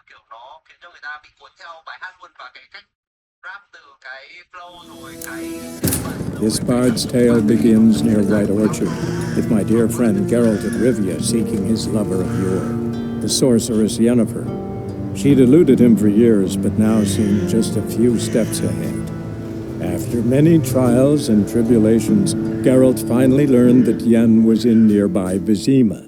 kiểu nó khiến cho người ta bị cuốn theo bài hát luôn, và cái cách rap từ cái flow rồi cái This bard's tale begins near White Orchard, with my dear friend Geralt of Rivia seeking his lover of yore, the sorceress Yennefer. She'd eluded him for years, but now seemed just a few steps ahead. After many trials and tribulations, Geralt finally learned that Yen was in nearby Vizima.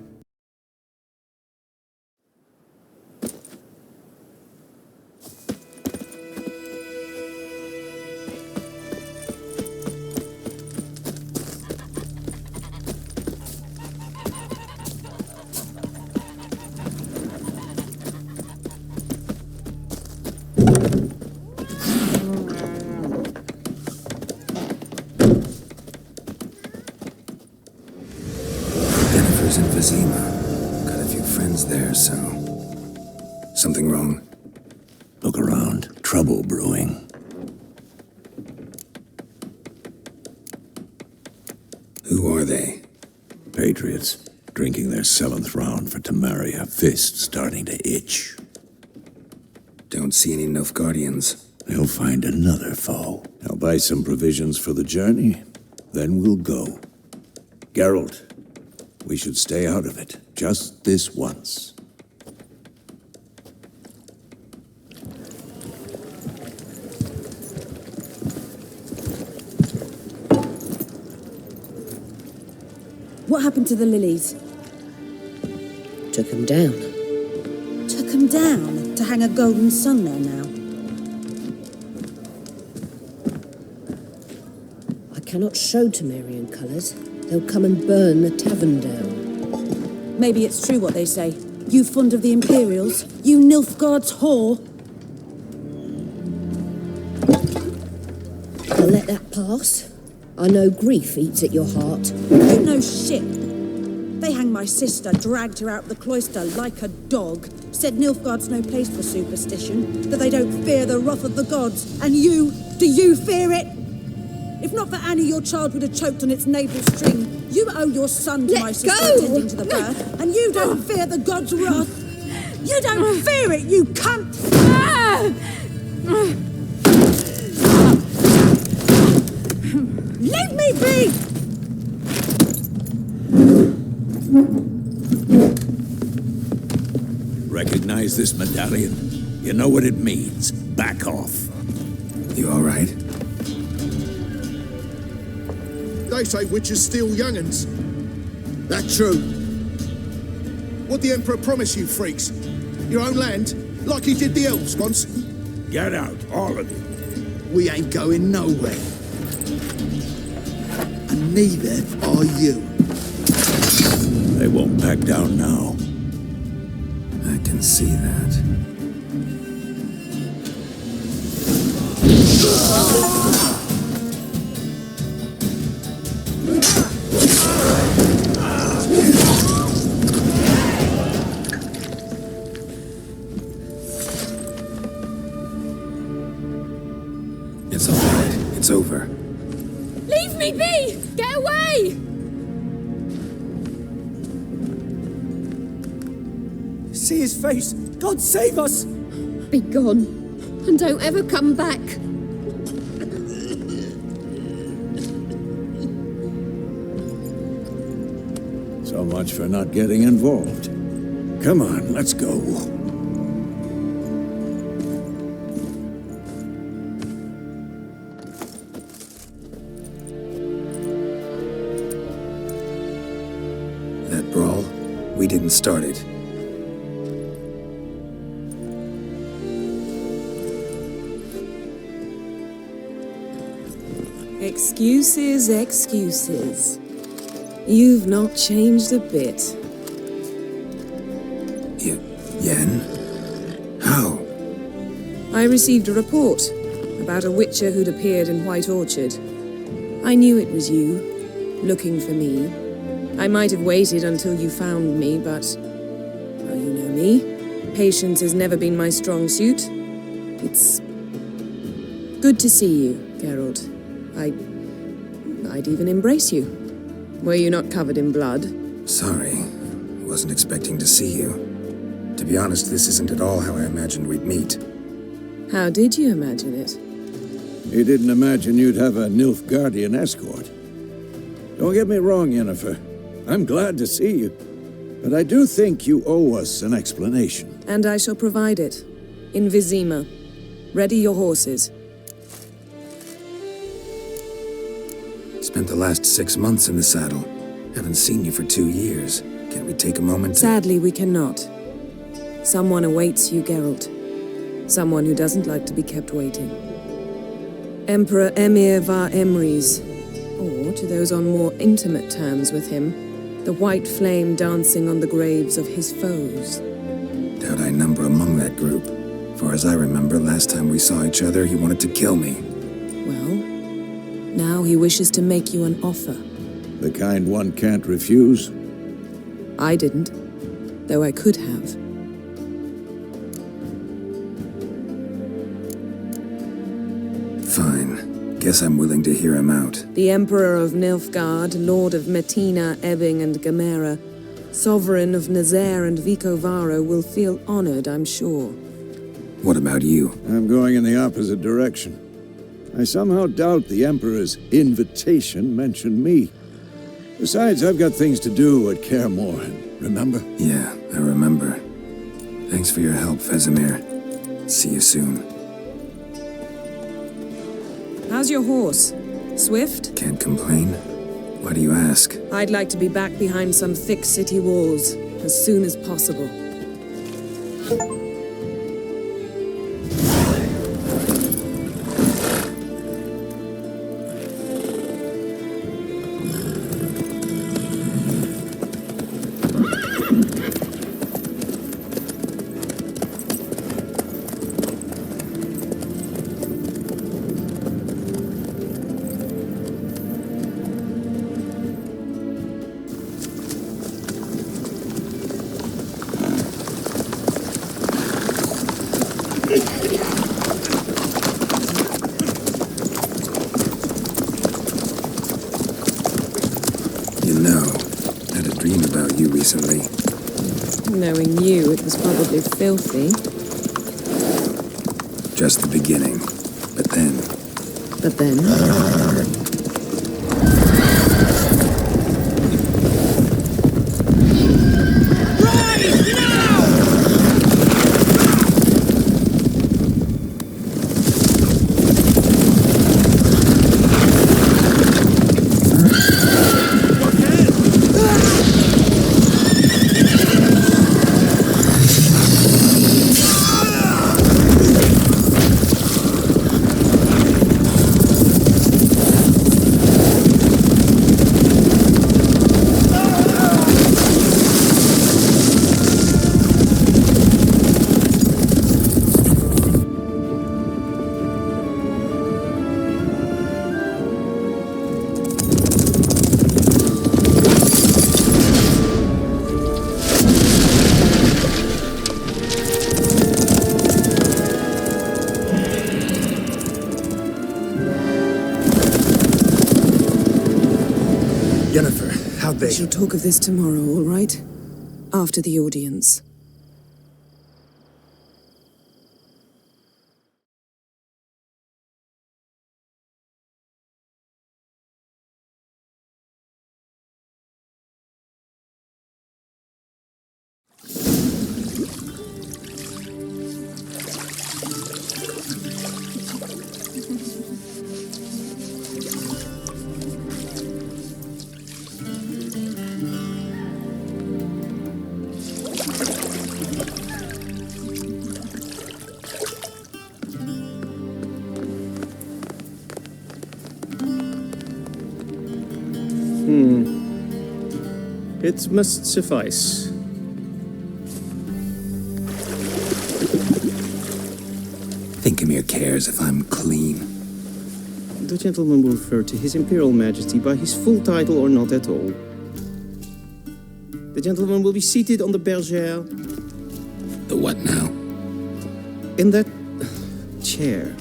Jennifer's in Vizima. Got a few friends there, so... Something wrong? Look around. Trouble brewing. Who are they? Patriots. Drinking their 7th round for Temeria. Fist starting to itch. Don't see any Nilfgaardians. They'll find another foe. I'll buy some provisions for the journey. Then we'll go. Geralt, we should stay out of it. Just this once. What happened to the lilies? Took him down. Took them down to hang a golden sun there now. I cannot show Temerian colours. They'll come and burn the tavern down. Maybe it's true what they say. You fond of the Imperials? You Nilfgaard's whore? I'll let that pass. I know grief eats at your heart. You know shit. They hanged my sister, dragged her out the cloister like a dog, said Nilfgaard's no place for superstition, that they don't fear the wrath of the gods. And you, do you fear it? If not for Annie, your child would have choked on its navel string. You owe your son to my sister attending to the birth, and you don't fear the gods' wrath. You don't fear it, you cunt! Leave me be! Recognize this medallion? You know what it means. Back off. You all right? They say witches steal young'uns. That true? What'd the Emperor promise you, freaks? Your own land? Like he did the elves once? Get out, all of you. We ain't going nowhere. And neither are you. They won't back down now. I can see that. It's all right. It's over. Leave me be! Get away! See his face! God save us! Be gone, and don't ever come back. So much for not getting involved. Come on, let's go. That brawl, we didn't start it. Excuses, excuses. You've not changed a bit. Yen? How? I received a report about a witcher who'd appeared in White Orchard. I knew it was you, looking for me. I might have waited until you found me, but... well, you know me. Patience has never been my strong suit. It's... good to see you, Geralt. I'd even embrace you. Were you not covered in blood? Sorry. Wasn't expecting to see you. To be honest, this isn't at all how I imagined we'd meet. How did you imagine it? You didn't imagine you'd have a Nilfgaardian escort. Don't get me wrong, Yennefer. I'm glad to see you. But I do think you owe us an explanation. And I shall provide it. In Vizima. Ready your horses. Spent the last 6 months in the saddle. Haven't seen you for 2 years. Can't we take a moment to... Sadly, we cannot. Someone awaits you, Geralt. Someone who doesn't like to be kept waiting. Emperor Emir var Emrys, or to those on more intimate terms with him, the white flame dancing on the graves of his foes. Doubt I number among that group. Far as I remember, last time we saw each other, he wanted to kill me. Well, now he wishes to make you an offer. The kind one can't refuse. I didn't, though I could have. Fine. Guess I'm willing to hear him out. The Emperor of Nilfgaard, Lord of Metina, Ebbing and Gamera, Sovereign of Nazaire and Vicovaro will feel honored, I'm sure. What about you? I'm going in the opposite direction. I somehow doubt the Emperor's invitation mentioned me. Besides, I've got things to do at Kaer Morhen, remember? Yeah, I remember. Thanks for your help, Vesemir. See you soon. How's your horse? Swift? Can't complain. Why do you ask? I'd like to be back behind some thick city walls as soon as possible. Recently. Knowing you, it was probably filthy. Just the beginning. But then... But then? Yennefer, how'd they... We shall talk of this tomorrow, all right? After the audience. It must suffice. Think Emir cares if I'm clean. The gentleman will refer to His Imperial Majesty by his full title or not at all. The gentleman will be seated on the bergère. The what now? In that chair.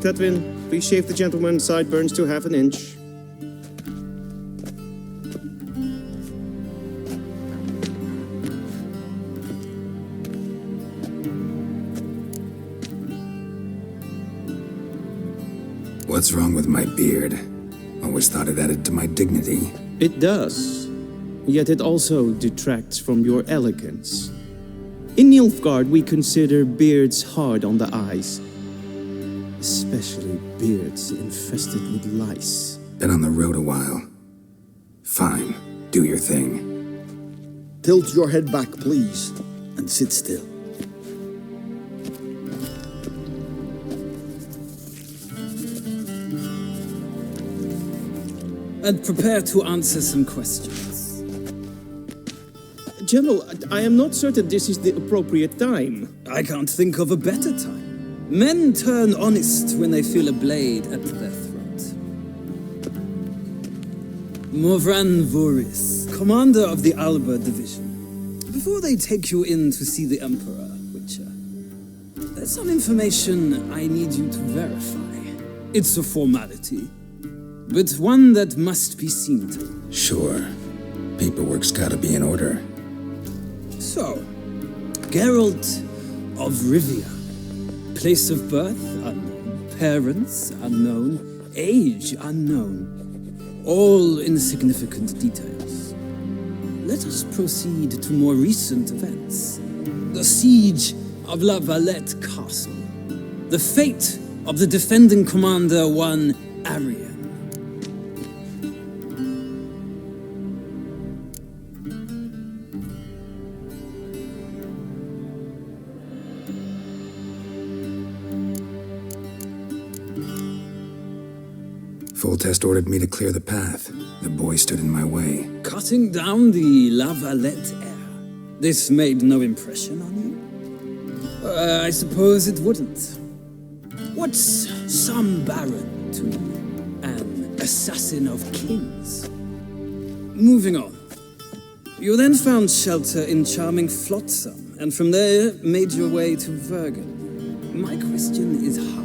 Tedwin, please shave the gentleman's sideburns to 1/2 inch. What's wrong with my beard? Always thought it added to my dignity. It does. Yet it also detracts from your elegance. In Nilfgaard, we consider beards hard on the eyes. Especially beards infested with lice. Been on the road a while. Fine, do your thing. Tilt your head back, please, and sit still. And prepare to answer some questions. General, I am not certain this is the appropriate time. I can't think of a better time. Men turn honest when they feel a blade at their throat. Morvran Voris, commander of the Alba Division. Before they take you in to see the Emperor, Witcher, there's some information I need you to verify. It's a formality, but one that must be seen to. Sure. Paperwork's gotta be in order. So, Geralt of Rivia. Place of birth unknown. Parents unknown. Age unknown. All insignificant details. Let us proceed to more recent events. The siege of La Valette Castle. The fate of the defending commander, one Arian. Foltest ordered me to clear the path. The boy stood in my way. Cutting down the La Valette heir. This made no impression on you? I suppose it wouldn't. What's some baron to an assassin of kings? Moving on. You then found shelter in charming Flotsam, and from there made your way to Vergen. My question is how?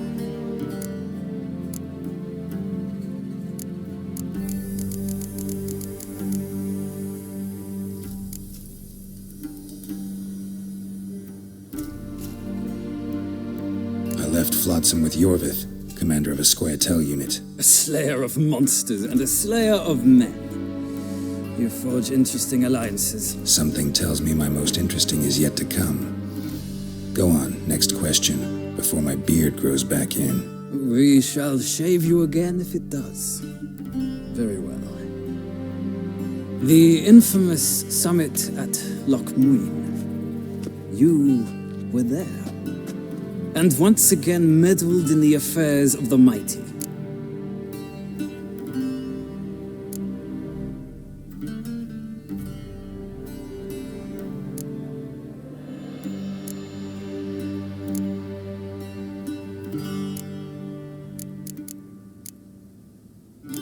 Flotsam with Yorvith, commander of a Squaretel unit. A slayer of monsters and a slayer of men. You forge interesting alliances. Something tells me my most interesting is yet to come. Go on, next question, before my beard grows back in. We shall shave you again if it does. Very well. The infamous summit at Lochmuin. You were there. And once again meddled in the affairs of the mighty.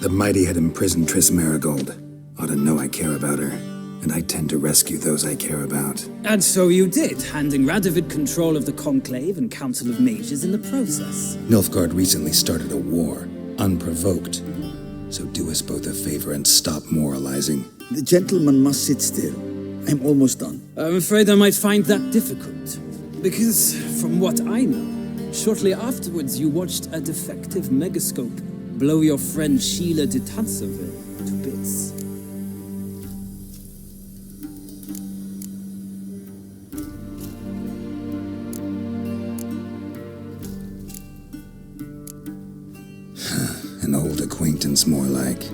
The mighty had imprisoned Triss Marigold. Ought to know I care about her. And I tend to rescue those I care about. And so you did, handing Radovid control of the Conclave and Council of Mages in the process. Nilfgaard recently started a war, unprovoked. So do us both a favor and stop moralizing. The gentleman must sit still. I'm almost done. I'm afraid I might find that difficult. Because, from what I know, shortly afterwards you watched a defective megascope blow your friend Sheila de Tanseville to bits. An old acquaintance, more like.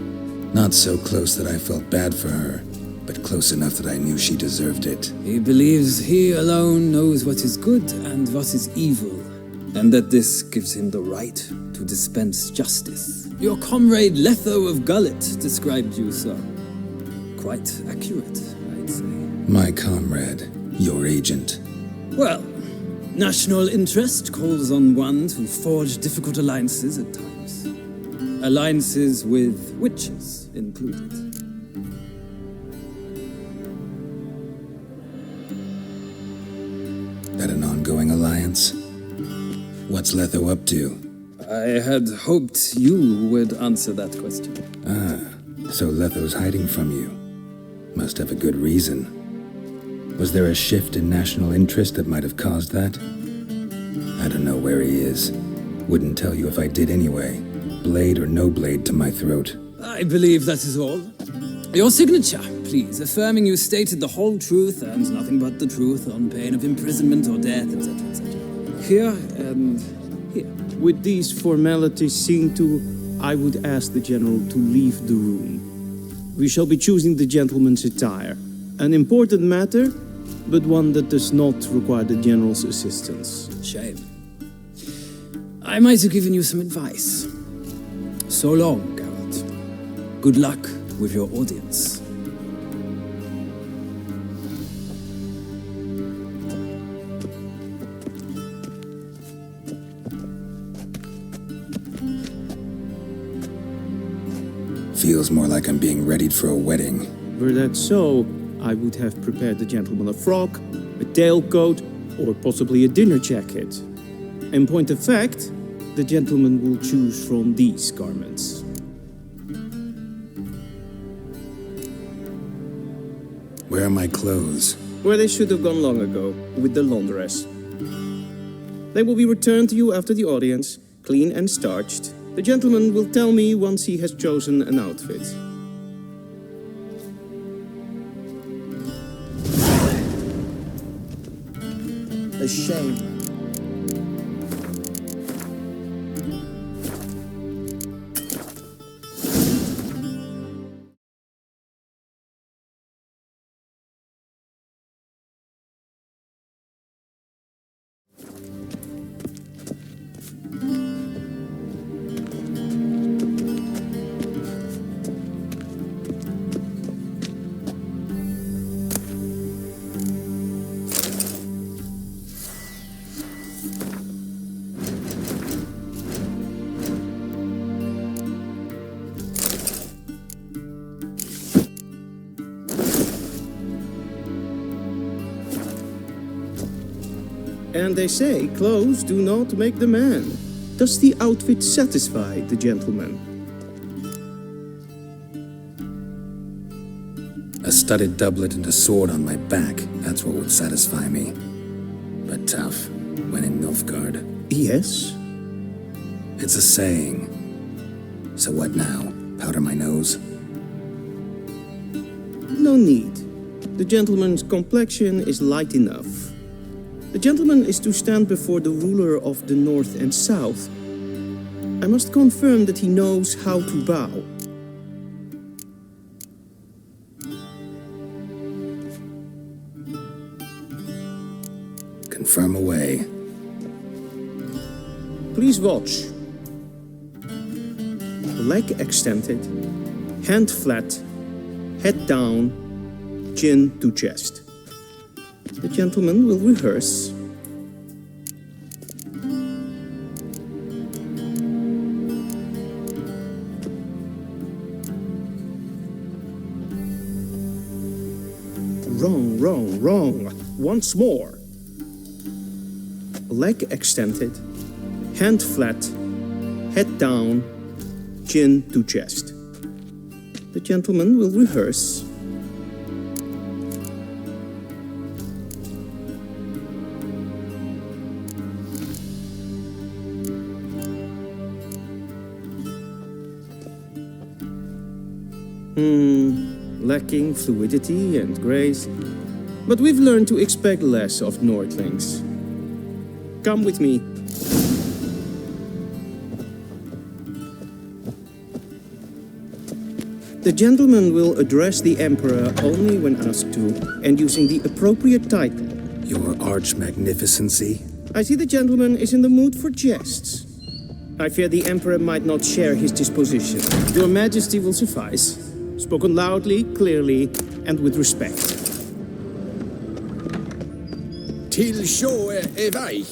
Not so close that I felt bad for her, but close enough that I knew she deserved it. He believes he alone knows what is good and what is evil, and that this gives him the right to dispense justice. Your comrade Letho of Gullet described you so. Quite accurate, I'd say. My comrade, your agent. Well, national interest calls on one to forge difficult alliances at times. Alliances with witches included. That an ongoing alliance? What's Letho up to? I had hoped you would answer that question. Ah, so Letho's hiding from you. Must have a good reason. Was there a shift in national interest that might have caused that? I don't know where he is. Wouldn't tell you if I did anyway. blade or no blade to my throat. I believe that is all. Your signature, please, affirming you stated the whole truth and nothing but the truth on pain of imprisonment or death, etc., etc. Here and here. With these formalities seen to, I would ask the General to leave the room. We shall be choosing the gentleman's attire. An important matter, but one that does not require the General's assistance. Shame. I might have given you some advice. So long, Geralt. Good luck with your audience. Feels more like I'm being readied for a wedding. Were that so, I would have prepared the gentleman a frock, a tailcoat, or possibly a dinner jacket. In point of fact, the gentleman will choose from these garments. Where are my clothes? Where they should have gone long ago, with the laundress. They will be returned to you after the audience, clean and starched. The gentleman will tell me once he has chosen an outfit. A shame. And they say clothes do not make the man. Does the outfit satisfy the gentleman? A studded doublet and a sword on my back, that's what would satisfy me. But tough, when in Nilfgaard. Yes? It's a saying. So what now? Powder my nose? No need. The gentleman's complexion is light enough. The gentleman is to stand before the ruler of the North and South. I must confirm that he knows how to bow. Confirm away. Please watch. Leg extended, hand flat, head down, chin to chest. The gentleman will rehearse. Wrong. Once more. Leg extended, hand flat, head down, chin to chest. The gentleman will rehearse. Lacking fluidity and grace. But we've learned to expect less of Nordlings. Come with me. The gentleman will address the Emperor only when asked to, and using the appropriate title. Your Arch-Magnificency? I see the gentleman is in the mood for jests. I fear the Emperor might not share his disposition. Your Majesty will suffice. Spoken loudly, clearly, and with respect. Till sjå är väg.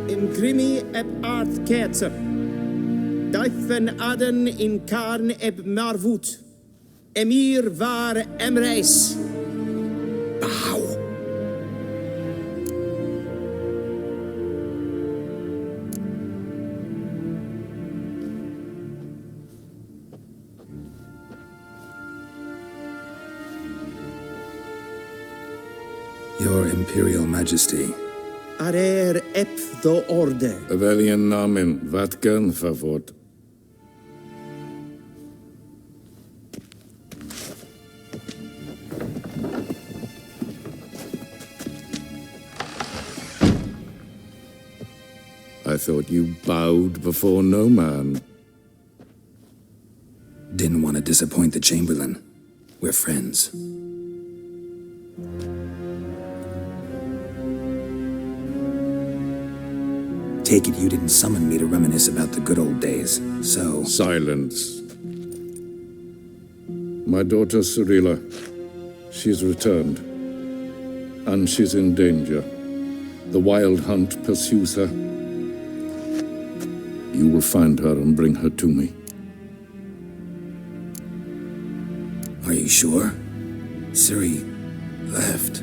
Imprimi eb art ketzer. Daifen aden in karn eb marvut. Emir var emreis. Bow. Your Imperial Majesty. Arer ep the orde. Welchen Namen? Wat gern verwort? I thought you bowed before no man. Didn't want to disappoint the Chamberlain. We're friends. Take it you didn't summon me to reminisce about the good old days, so... Silence. My daughter Cyrilla, she's returned. And she's in danger. The Wild Hunt pursues her. You will find her and bring her to me. Are you sure? Ciri left.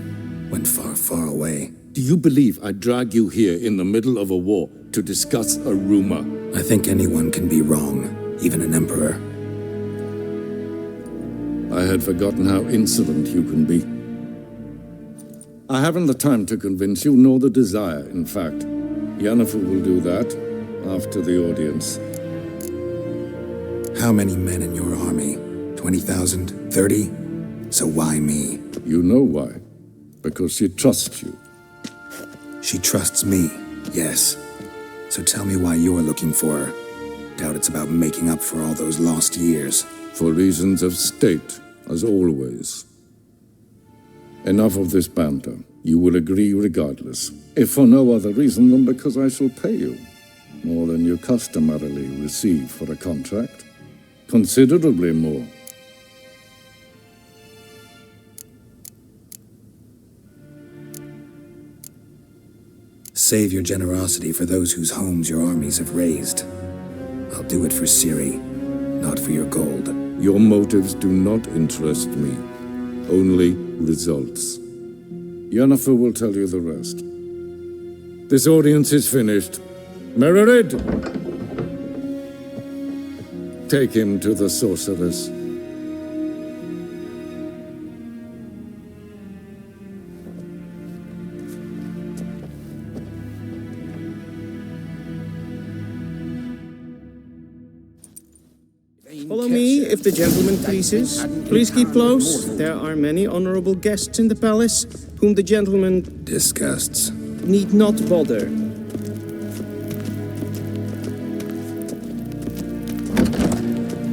Went far, far away. Do you believe I drag you here in the middle of a war to discuss a rumor? I think anyone can be wrong, even an emperor. I had forgotten how insolent you can be. I haven't the time to convince you, nor the desire, in fact. Yennefer will do that after the audience. How many men in your army? 20,000? 30? So why me? You know why. Because she trusts you. She trusts me, yes. So tell me why you're looking for her. Doubt it's about making up for all those lost years. For reasons of state, as always. Enough of this banter. You will agree regardless. If for no other reason than because I shall pay you. More than you customarily receive for a contract. Considerably more. Save your generosity for those whose homes your armies have razed. I'll do it for Ciri, not for your gold. Your motives do not interest me. Only results. Yennefer will tell you the rest. This audience is finished. Mererid! Take him to the sorceress. Follow me, if the gentleman pleases. Please keep close. There are many honorable guests in the palace, whom the gentleman disgusts. Need not bother.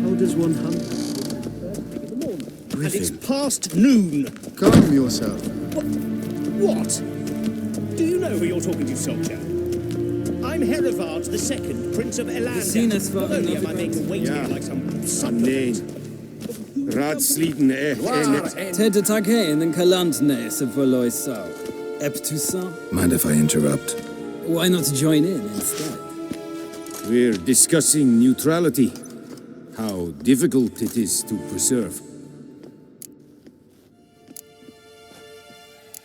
How does one hunt? And it's past noon. Calm yourself. What? Do you know who you're talking to, soldier? I'm Herivard II, Prince of Elander. Not only am I making weight here like some Nee. Raadsliden Ted Takane and Kalantne se Voloisau. Eptusan? Mind if I interrupt? Why not join in instead? We're discussing neutrality. How difficult it is to preserve.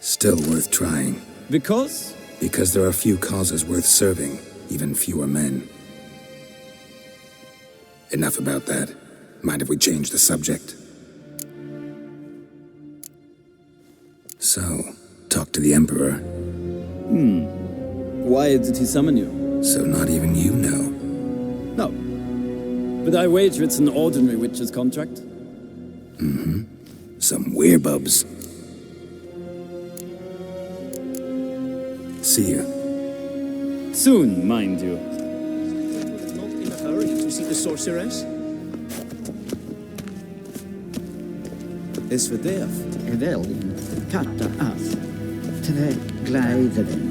Still worth trying. Because? Because there are few causes worth serving, even fewer men. Enough about that. Mind if we change the subject? So, talk to the Emperor. Why did he summon you? So not even you know. No. But I wager it's an ordinary witch's contract. Mm-hmm. Some werebubs. See you. Soon, mind you. Not in a hurry to see the sorceress? Is verderf wel katta af. Tre gleideren.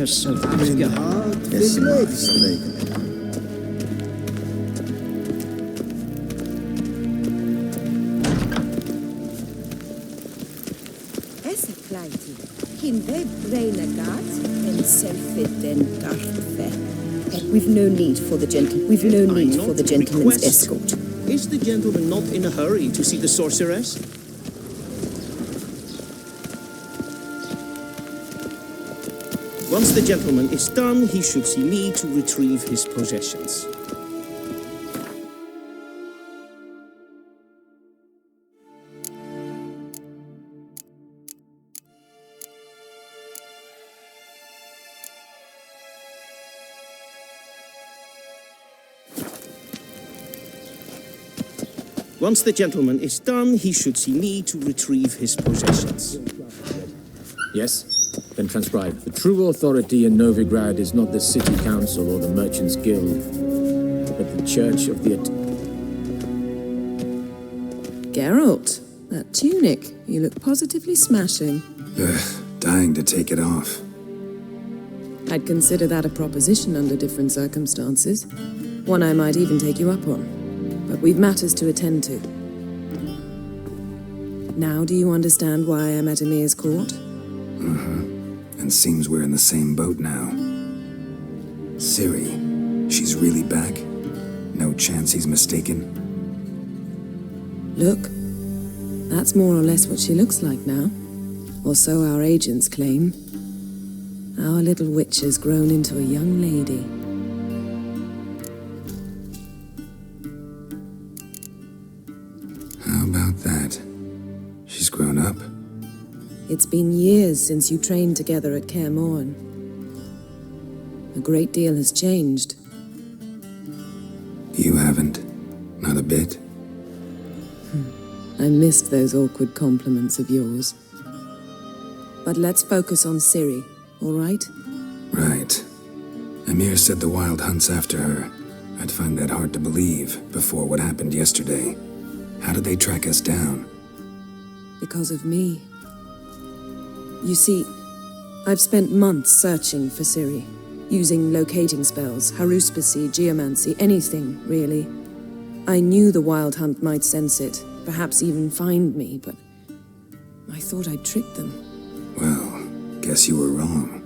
Så vaskar is master. We've no need for the gentleman's escort. Is the gentleman not in a hurry to see the sorceress? Once the gentleman is done, he should see me to retrieve his possessions. Once the gentleman is done, he should see me to retrieve his possessions. Yes? Then transcribe. The true authority in Novigrad is not the city council or the merchants' guild, but the church of the... Geralt, that tunic. You look positively smashing. Dying to take it off. I'd consider that a proposition under different circumstances. One I might even take you up on. But we've matters to attend to. Now do you understand why I'm at Emir's court? And seems we're in the same boat now. Ciri, she's really back? No chance he's mistaken? Look, that's more or less what she looks like now. Or so our agents claim. Our little witch has grown into a young lady. How about that? She's grown up? It's been years since you trained together at Kaer Morhen. A great deal has changed. You haven't? Not a bit? I missed those awkward compliments of yours. But let's focus on Ciri, all right? Right. Emir said the Wild Hunt's after her. I'd find that hard to believe before what happened yesterday. How did they track us down? Because of me. You see, I've spent months searching for Ciri, using locating spells, haruspicy, geomancy, anything, really. I knew the Wild Hunt might sense it, perhaps even find me, but I thought I'd tricked them. Well, guess you were wrong.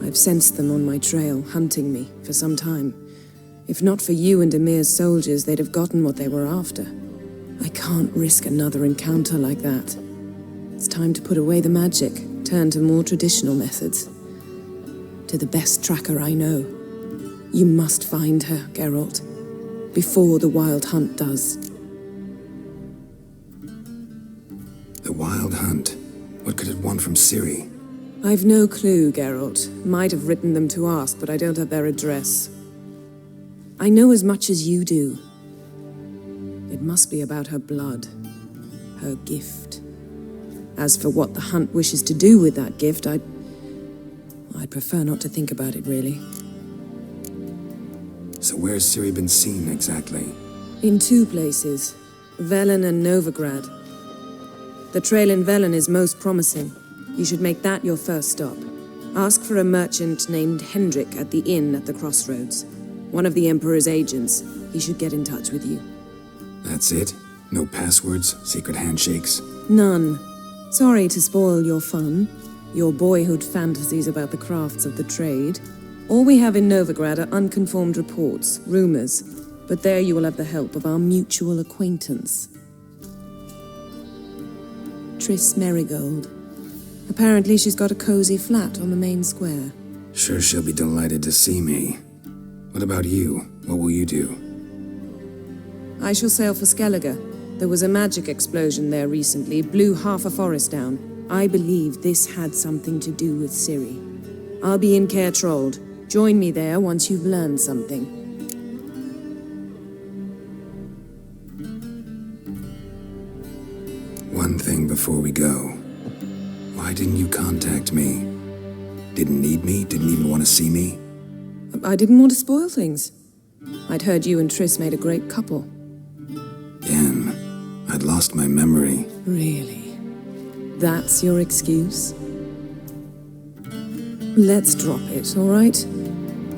I've sensed them on my trail, hunting me, for some time. If not for you and Emir's soldiers, they'd have gotten what they were after. I can't risk another encounter like that. It's time to put away the magic, turn to more traditional methods. To the best tracker I know. You must find her, Geralt, before the Wild Hunt does. The Wild Hunt? What could it want from Ciri? I've no clue, Geralt. Might have written them to ask, but I don't have their address. I know as much as you do. It must be about her blood. Her gift. As for what the Hunt wishes to do with that gift, I'd prefer not to think about it, really. So where's Ciri been seen, exactly? In two places. Velen and Novigrad. The trail in Velen is most promising. You should make that your first stop. Ask for a merchant named Hendrik at the inn at the crossroads. One of the Emperor's agents. He should get in touch with you. That's it? No passwords? Secret handshakes? None. Sorry to spoil your fun. Your boyhood fantasies about the crafts of the trade. All we have in Novigrad are unconformed reports, rumors. But there you will have the help of our mutual acquaintance. Triss Merigold. Apparently she's got a cozy flat on the main square. Sure she'll be delighted to see me. What about you? What will you do? I shall sail for Skellige. There was a magic explosion there recently, blew half a forest down. I believe this had something to do with Ciri. I'll be in Caer Trold. Join me there once you've learned something. One thing before we go. Why didn't you contact me? Didn't need me? Didn't even want to see me? I didn't want to spoil things. I'd heard you and Triss made a great couple. Yen, I'd lost my memory. Really? That's your excuse? Let's drop it, all right?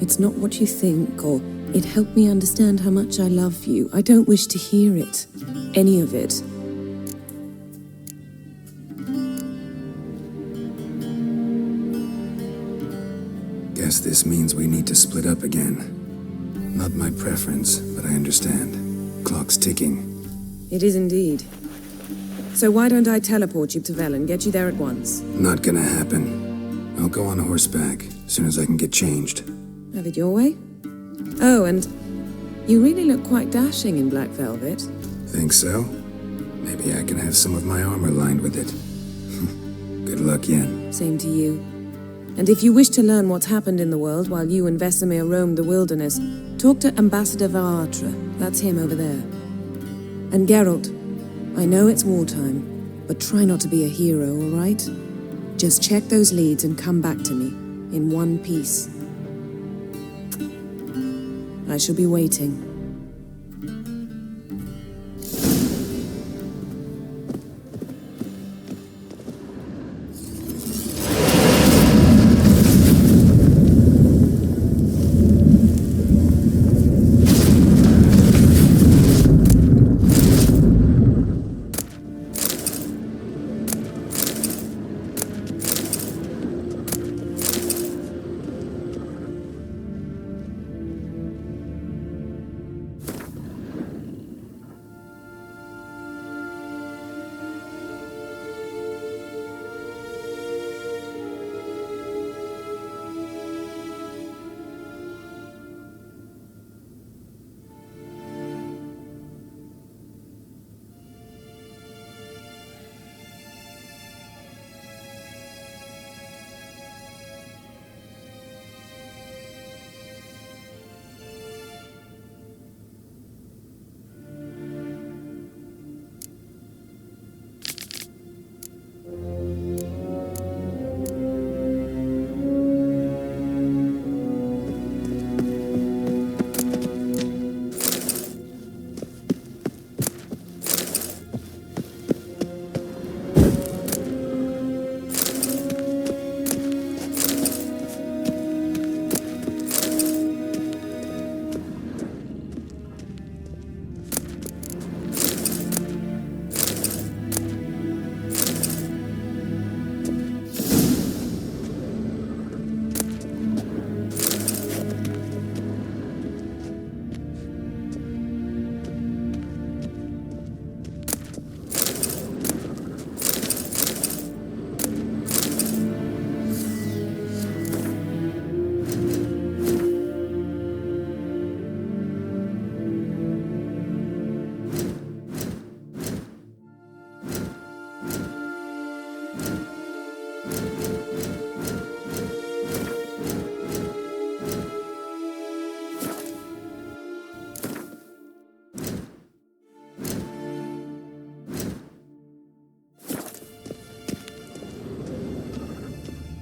It's not what you think, or it helped me understand how much I love you. I don't wish to hear it. Any of it. Guess this means we need to split up again. Not my preference, but I understand. Clock's ticking. It is indeed. So why don't I teleport you to Velen, get you there at once? Not gonna happen. I'll go on horseback, as soon as I can get changed. Have it your way? Oh, and you really look quite dashing in black velvet. Think so? Maybe I can have some of my armor lined with it. Good luck, Yen. Same to you. And if you wish to learn what's happened in the world while you and Vesemir roamed the wilderness, talk to Ambassador Varatra. That's him over there. And Geralt, I know it's wartime, but try not to be a hero, all right? Just check those leads and come back to me, in one piece. I shall be waiting.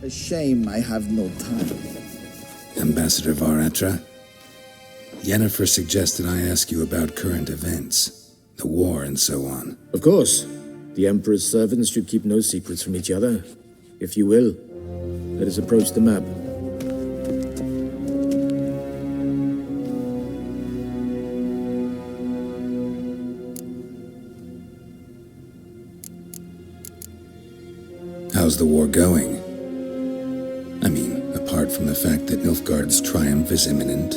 A shame I have no time. Ambassador Varatra, Yennefer suggested I ask you about current events, the war and so on. Of course. The Emperor's servants should keep no secrets from each other. If you will, let us approach the map. How's the war going? I mean, apart from the fact that Nilfgaard's triumph is imminent.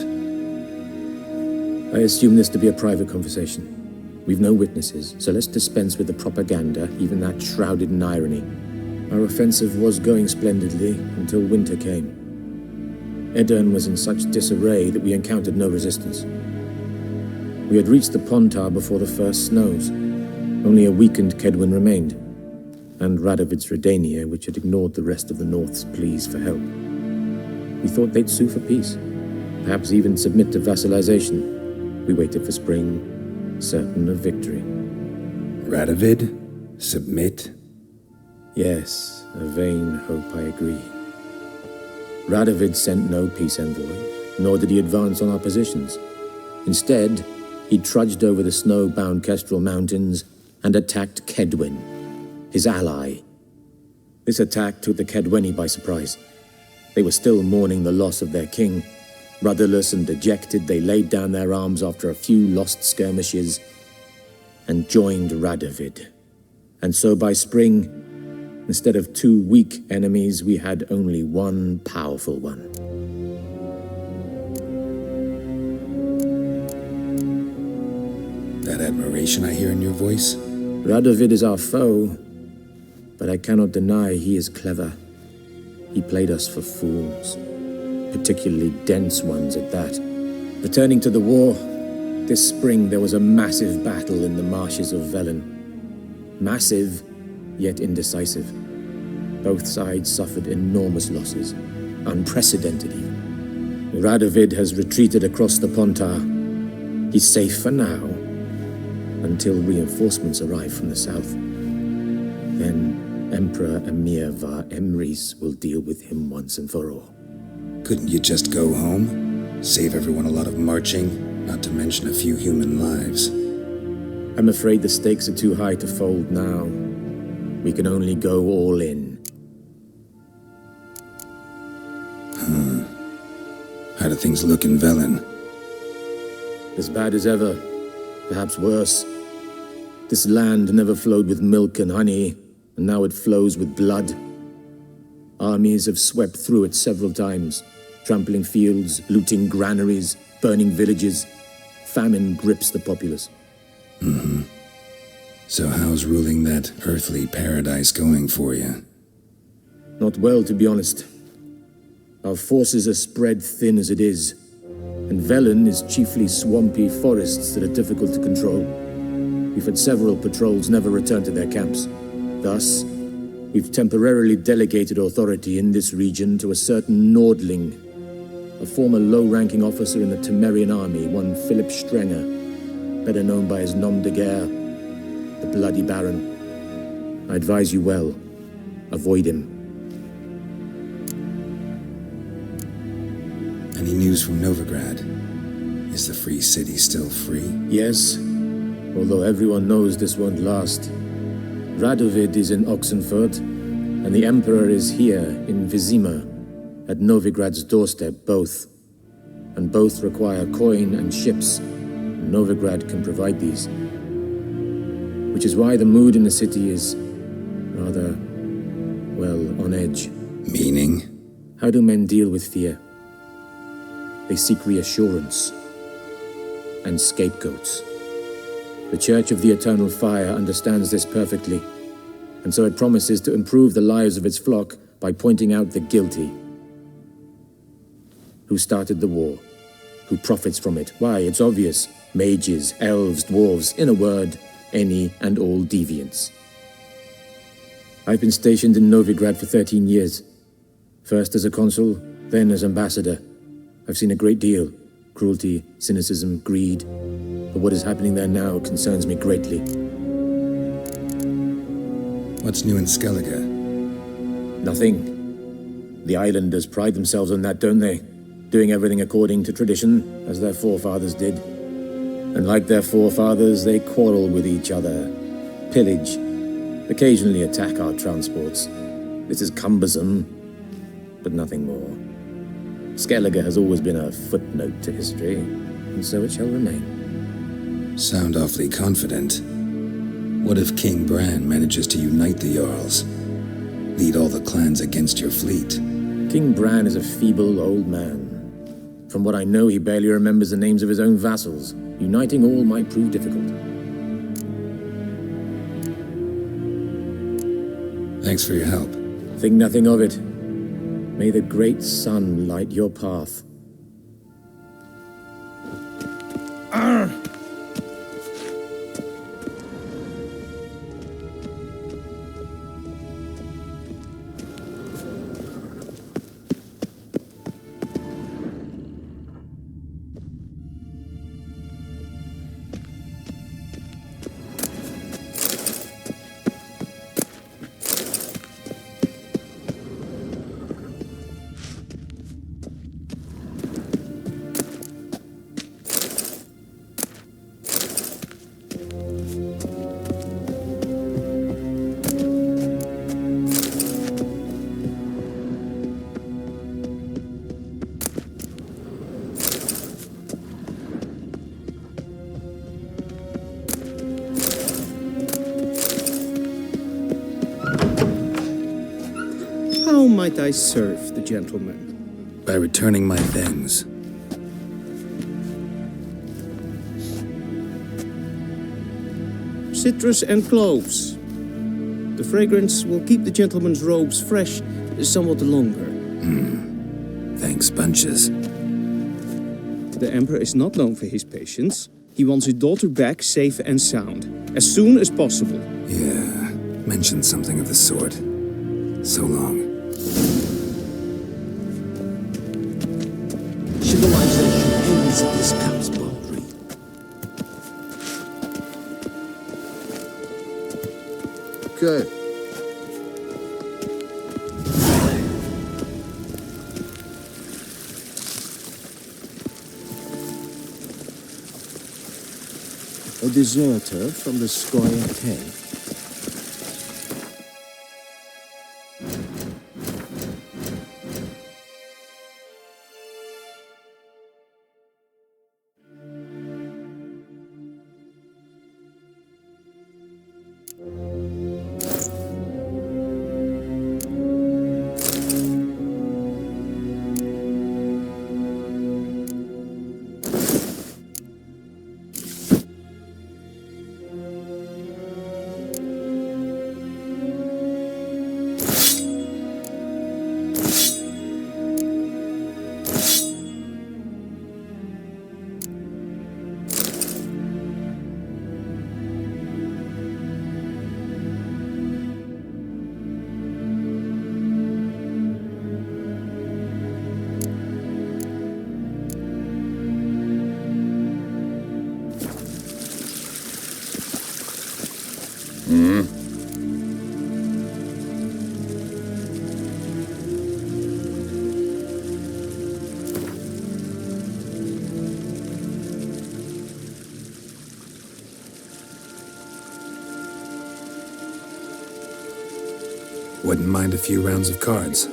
I assume this to be a private conversation. We've no witnesses, so let's dispense with the propaganda, even that shrouded in irony. Our offensive was going splendidly until winter came. Edirn was in such disarray that we encountered no resistance. We had reached the Pontar before the first snows. Only a weakened Kedwin remained, and Radovid's Redania, which had ignored the rest of the North's pleas for help. We thought they'd sue for peace, perhaps even submit to vassalization. We waited for spring, certain of victory. Radovid? Submit? Yes, a vain hope, I agree. Radovid sent no peace envoys, nor did he advance on our positions. Instead, he trudged over the snow-bound Kestrel Mountains and attacked Kedwin, his ally. This attack took the Kedweni by surprise. They were still mourning the loss of their king. Rudderless and dejected, they laid down their arms after a few lost skirmishes and joined Radovid. And so by spring, instead of two weak enemies, we had only one powerful one. That admiration I hear in your voice? Radovid is our foe, but I cannot deny he is clever. He played us for fools, particularly dense ones at that. Returning to the war, this spring there was a massive battle in the marshes of Velen. Massive, yet indecisive. Both sides suffered enormous losses, unprecedented even. Radovid has retreated across the Pontar. He's safe for now, until reinforcements arrive from the south. Then Emperor Emir var Emrys will deal with him once and for all. Couldn't you just go home? Save everyone a lot of marching, not to mention a few human lives. I'm afraid the stakes are too high to fold now. We can only go all in. How do things look in Velen? As bad as ever, perhaps worse. This land never flowed with milk and honey, and now it flows with blood. Armies have swept through it several times, trampling fields, looting granaries, burning villages. Famine grips the populace. So how's ruling that earthly paradise going for you? Not well, to be honest. Our forces are spread thin as it is, and Velen is chiefly swampy forests that are difficult to control. We've had several patrols never return to their camps. Thus, we've temporarily delegated authority in this region to a certain Nordling, a former low-ranking officer in the Temerian army, one Philip Strenger, better known by his nom de guerre, the Bloody Baron. I advise you well. Avoid him. Any news from Novigrad? Is the free city still free? Yes, although everyone knows this won't last. Radovid is in Oxenfurt, and the Emperor is here in Vizima, at Novigrad's doorstep, both. And both require coin and ships. Novigrad can provide these. Which is why the mood in the city is rather, well, on edge. Meaning? How do men deal with fear? They seek reassurance and scapegoats. The Church of the Eternal Fire understands this perfectly, and so it promises to improve the lives of its flock by pointing out the guilty. Who started the war? Who profits from it? Why, it's obvious. Mages, elves, dwarves, in a word, any and all deviants. I've been stationed in Novigrad for 13 years. First as a consul, then as ambassador. I've seen a great deal. Cruelty, cynicism, greed. But what is happening there now concerns me greatly. What's new in Skellige? Nothing. The islanders pride themselves on that, don't they? Doing everything according to tradition, as their forefathers did. And like their forefathers, they quarrel with each other, pillage, occasionally attack our transports. This is cumbersome, but nothing more. Skellige has always been a footnote to history, and so it shall remain. Sound awfully confident. What if King Bran manages to unite the Jarls? Lead all the clans against your fleet? King Bran is a feeble old man. From what I know, he barely remembers the names of his own vassals. Uniting all might prove difficult. Thanks for your help. Think nothing of it. May the great sun light your path. How might I serve the gentleman? By returning my things. Citrus and cloves. The fragrance will keep the gentleman's robes fresh somewhat longer. Thanks, bunches. The Emperor is not known for his patience. He wants his daughter back safe and sound, as soon as possible. Yeah, mentioned something of the sort. So long. Civilization ends at this camp's boundary. Good. A deserter from the Skoya tent. Wouldn't mind a few rounds of cards.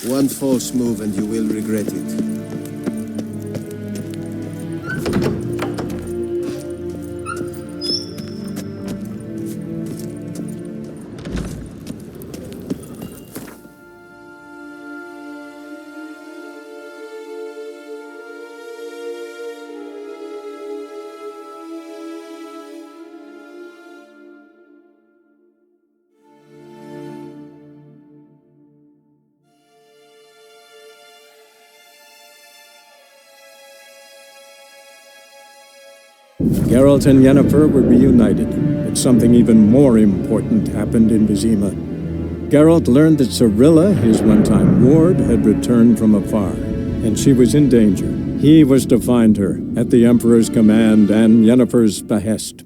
One false move and you will regret it. Geralt and Yennefer were reunited, but something even more important happened in Vizima. Geralt learned that Cirilla, his one-time ward, had returned from afar, and she was in danger. He was to find her, at the Emperor's command and Yennefer's behest.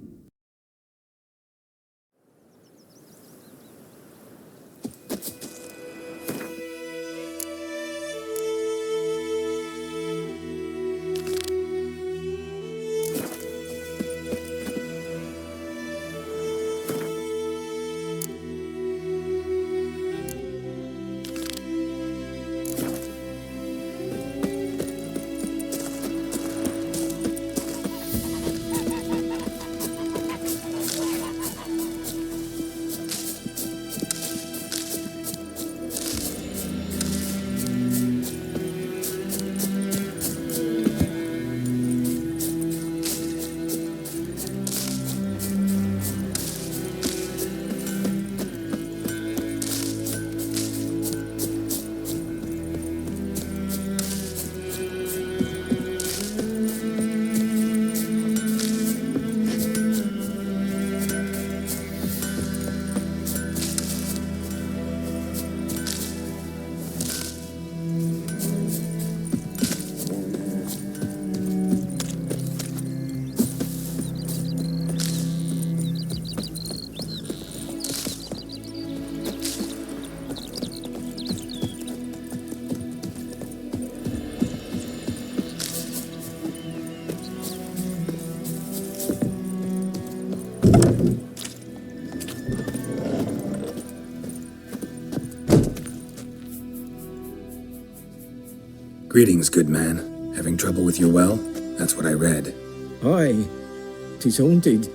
Greetings, good man. Having trouble with your well? That's what I read. Aye. 'Tis haunted.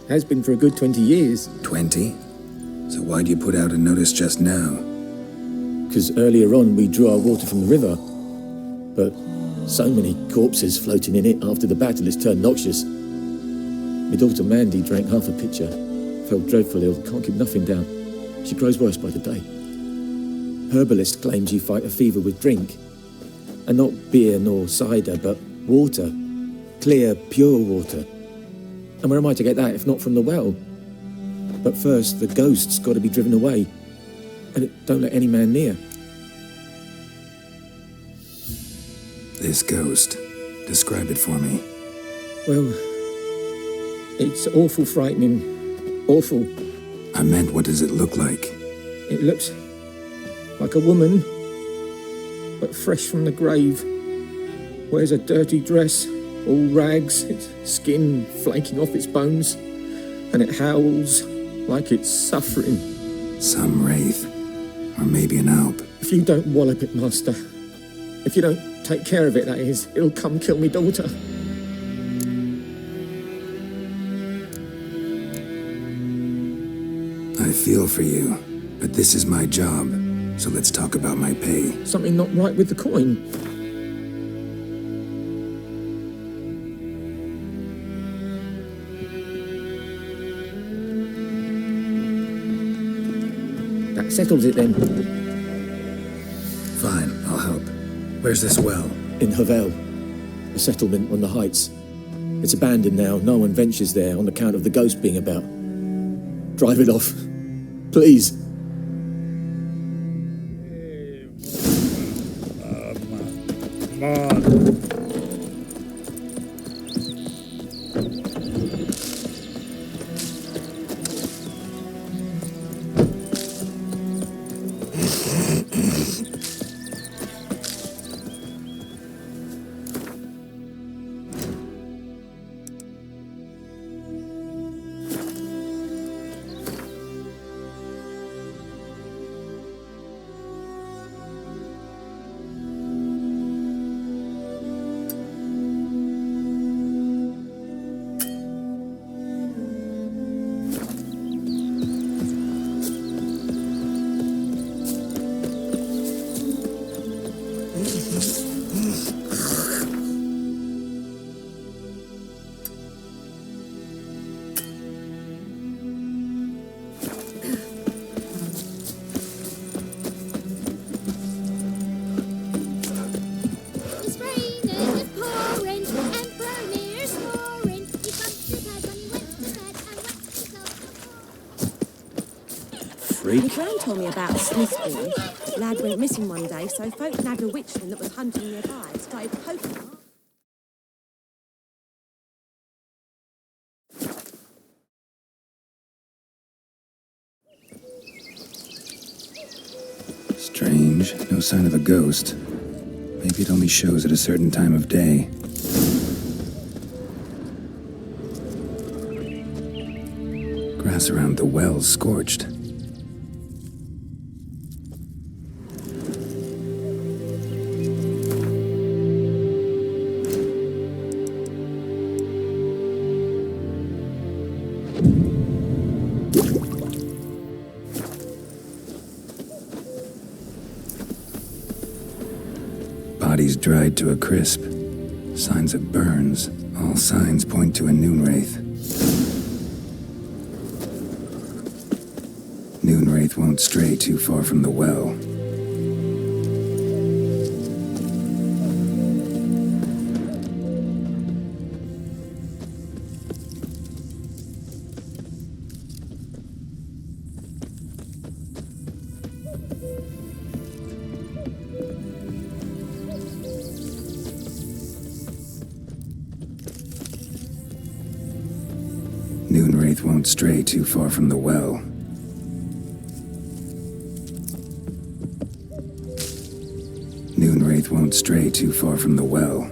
Has been for a good 20 years. 20? So why'd you put out a notice just now? 'Cause earlier on we drew our water from the river. But so many corpses floating in it after the battle it's turned noxious. My daughter Mandy drank half a pitcher. Felt dreadful ill, can't keep nothing down. She grows worse by the day. Herbalist claims you fight a fever with drink. And not beer nor cider, but water. Clear, pure water. And where am I to get that if not from the well? But first, the ghost's got to be driven away. And it don't let any man near. This ghost. Describe it for me. Well, it's awful frightening. Awful. I meant, what does it look like? It looks like a woman, but fresh from the grave. Wears a dirty dress, all rags, its skin flaking off its bones, and it howls like it's suffering. Some wraith. Or maybe an alp. If you don't wallop it, Master, if you don't take care of it, that is, it'll come kill me daughter. I feel for you, but this is my job, so let's talk about my pay. Something not right with the coin. That settles it then. Fine, I'll help. Where's this well? In Havel, a settlement on the heights. It's abandoned now. No one ventures there on account of the ghost being about. Drive it off. Please. week. My gran told me about a Smithbourne. Lad went missing one day, so folk nabbed a witchman that was hunting nearby and started poking him. Strange. No sign of a ghost. Maybe it only shows at a certain time of day. Grass around the well's scorched. Bodies dried to a crisp. Signs of burns. All signs point to a Noonwraith. Noonwraith won't stray too far from the well. Noonwraith won't stray too far from the well. Noonwraith won't stray too far from the well.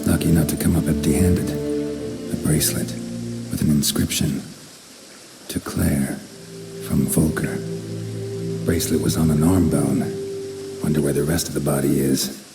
Lucky not to come up empty-handed. A bracelet with an inscription. To Claire, from Volker. Bracelet was on an arm bone. Wonder where the rest of the body is.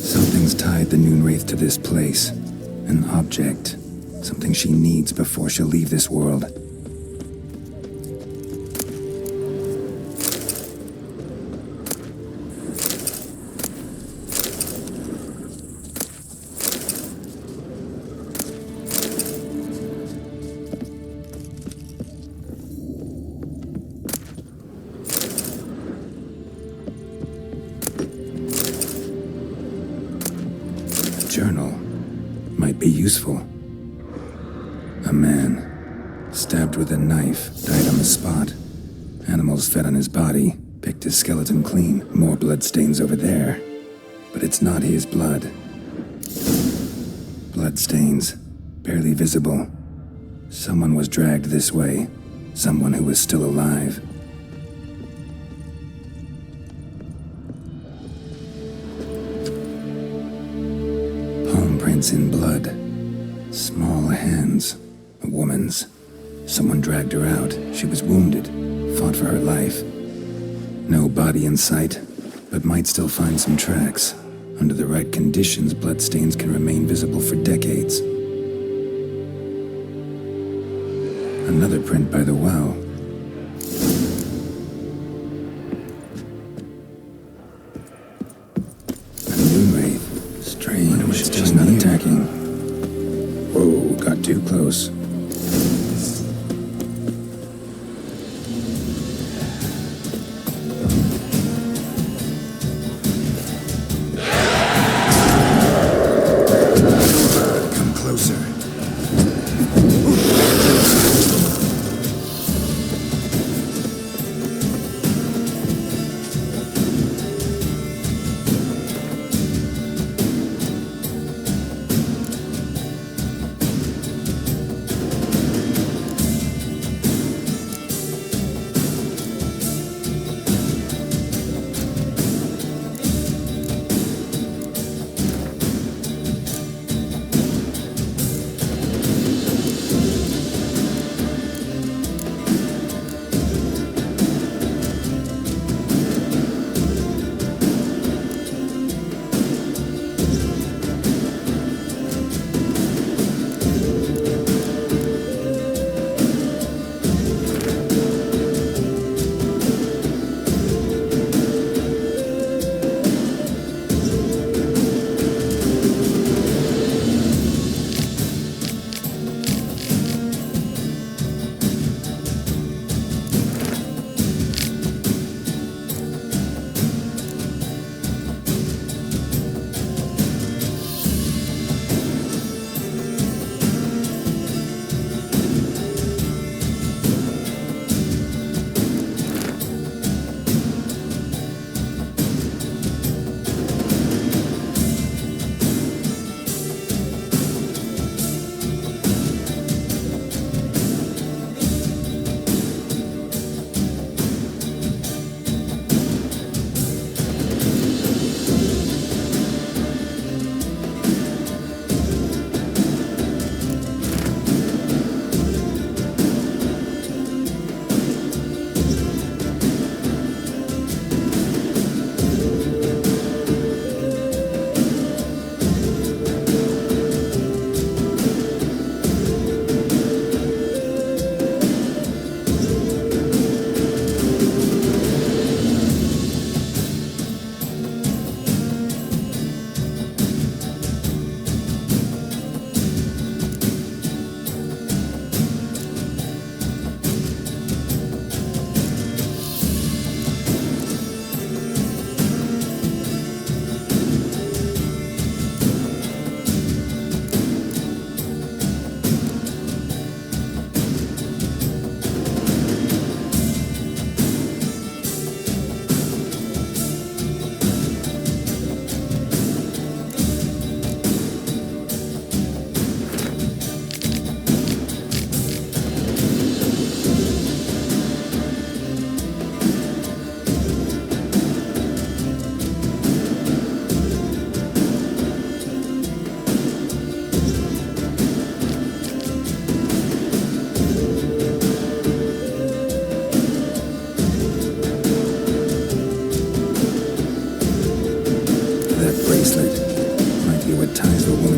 Something's tied the Noonwraith to this place. An object. Something she needs before she'll leave this world. Journal might be useful. A man, stabbed with a knife, died on the spot. Animals fed on his body, picked his skeleton clean. More bloodstains over there. But it's not his blood. Bloodstains, barely visible. Someone was dragged this way. Someone who was still alive. Prints in blood. Small hands. A woman's. Someone dragged her out. She was wounded. Fought for her life. No body in sight, but might still find some tracks. Under the right conditions, bloodstains can remain visible for decades. Another print by the well. Just not attacking. Whoa, got too close. Come closer.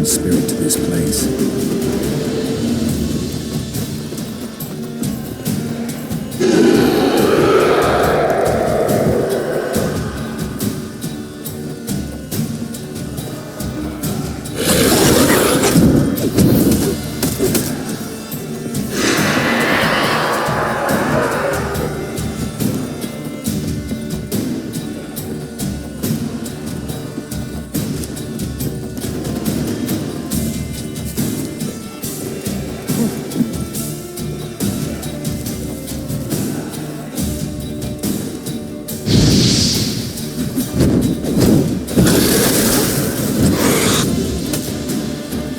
own spirit to this place.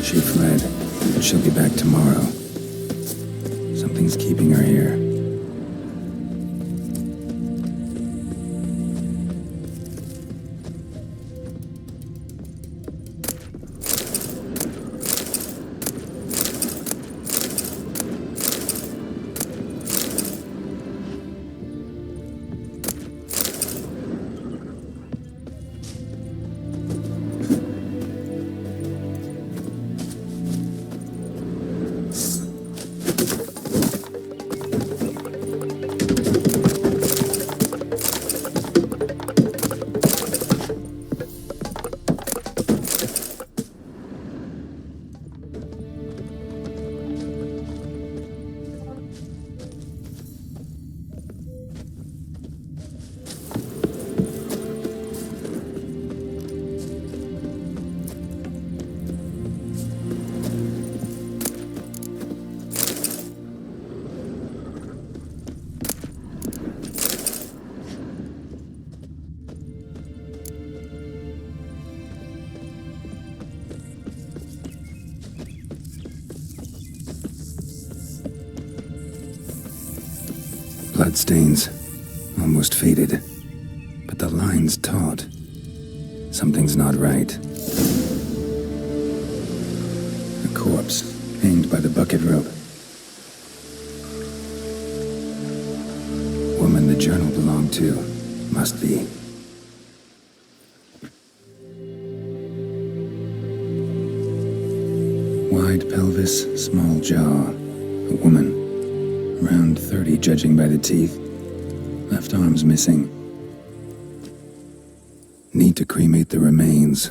She fled, but she'll be back tomorrow. Something's keeping her here. Bloodstains, almost faded, but the line's taut. Something's not right. A corpse, hanged by the bucket rope. Woman the journal belonged to, must be. Wide pelvis, small jaw. A woman. Around 30, judging by the teeth. Left arm's missing. Need to cremate the remains.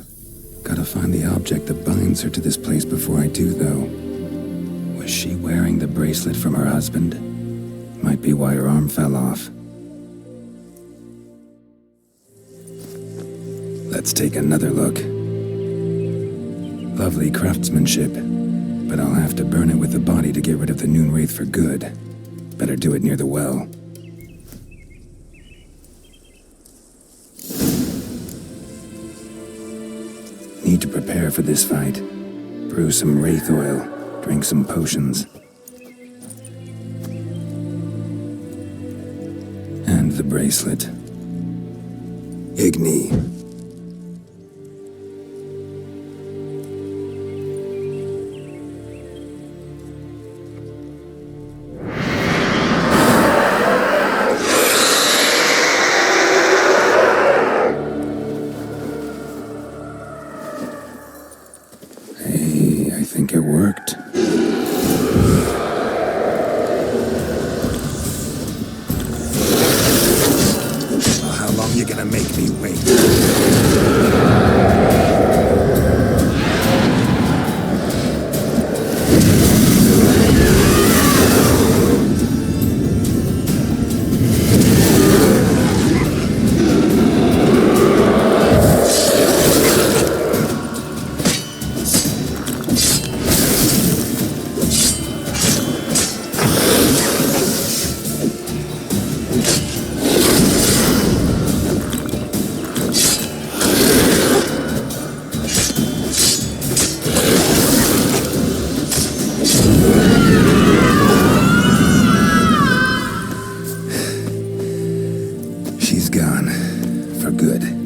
Gotta find the object that binds her to this place before I do, though. Was she wearing the bracelet from her husband? Might be why her arm fell off. Let's take another look. Lovely craftsmanship, but I'll have to burn it with the body to get rid of the Noon Wraith for good. Better do it near the well. Need to prepare for this fight. Brew some wraith oil, drink some potions. And the bracelet. Igni. I think it worked. Well, how long you gonna make me wait? She's gone. For good.